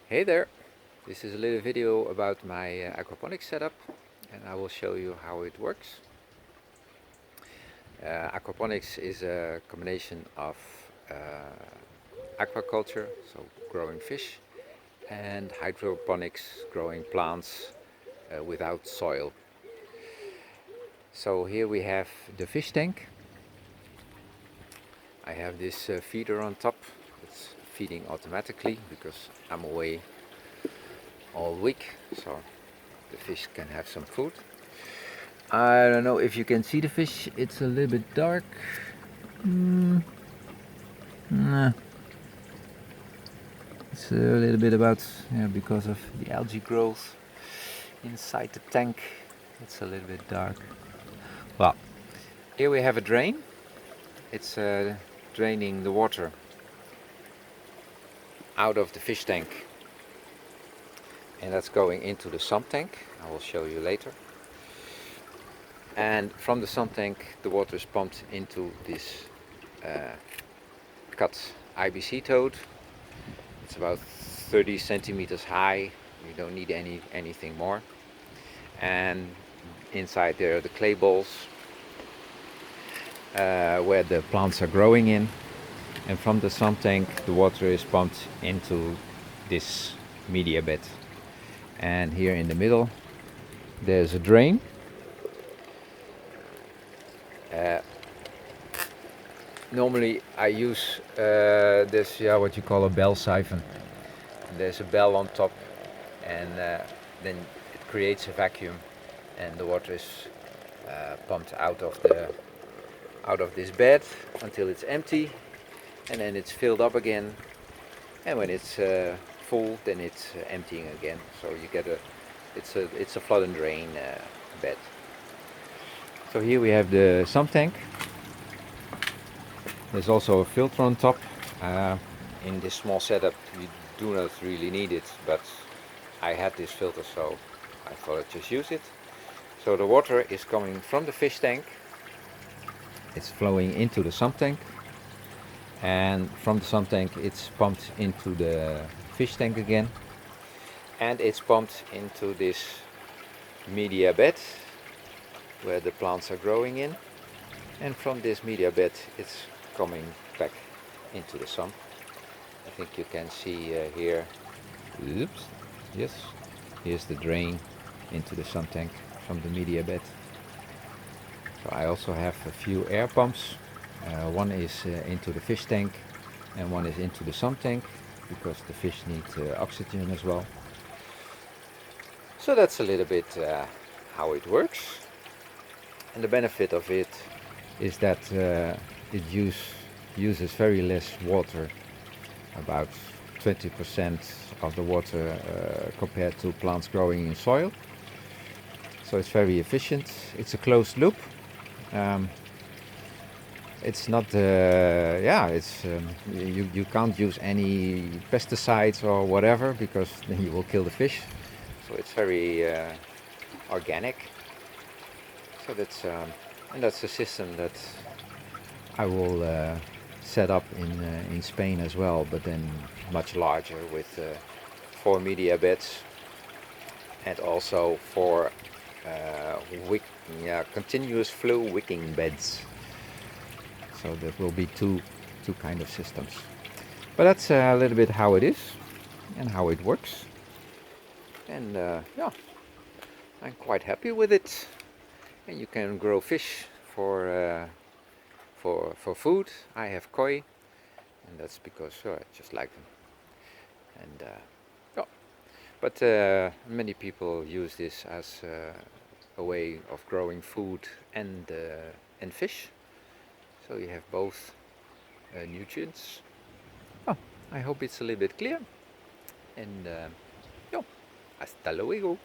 Hey there! This is a little video about my aquaponics setup, and I will show you how it works. Aquaponics is a combination of aquaculture, so growing fish, and hydroponics, growing plants without soil. So here we have the fish tank. I have this feeder on top. It's feeding automatically because I'm away all week, so the fish can have some food. I don't know if you can see the fish, it's a little bit dark. Nah. It's a little bit because of the algae growth inside the tank. It's a little bit dark. Well, here we have a drain. It's draining the water out of the fish tank, and that's going into the sump tank. I will show you later. And from the sump tank the water is pumped into this cut IBC toad. It's about 30 centimeters high. You don't need anything more. And inside there are the clay balls where the plants are growing in. And from the sump tank the water is pumped into this media bed. And here in the middle there's a drain. Normally I use this, what you call a bell siphon. There's a bell on top, and then it creates a vacuum, and the water is pumped out of this bed until it's empty, and then it's filled up again. And when it's full, then it's emptying again. So you get it's a flood and drain bed. So here we have the sump tank. There's also a filter on top. In this small setup you do not really need it, but I had this filter, so I thought I'd just use it. So the water is coming from the fish tank, it's flowing into the sump tank, and from the sump tank it's pumped into the fish tank again, and it's pumped into this media bed where the plants are growing in, and from this media bed it's coming back into the sump. I think you can see here. Oops. Yes, here's the drain into the sump tank from the media bed. So I also have a few air pumps. One is into the fish tank and one is into the sump tank, because the fish need oxygen as well. So that's a little bit how it works. And the benefit of it is that it uses very less water, about 20% of the water compared to plants growing in soil. So it's very efficient. It's a closed loop. It's not, you can't use any pesticides or whatever, because then you will kill the fish. So it's very organic. So that's a system that I will set up in Spain as well, but then much larger, with 4 media beds and also 4 continuous flow wicking beds. So there will be two kind of systems. But that's a little bit how it is and how it works. And I'm quite happy with it. And you can grow fish for food. I have koi, and that's because I just like them. And but many people use this as a way of growing food and fish. So you have both nutrients. Oh, I hope it's a little bit clear. And hasta luego.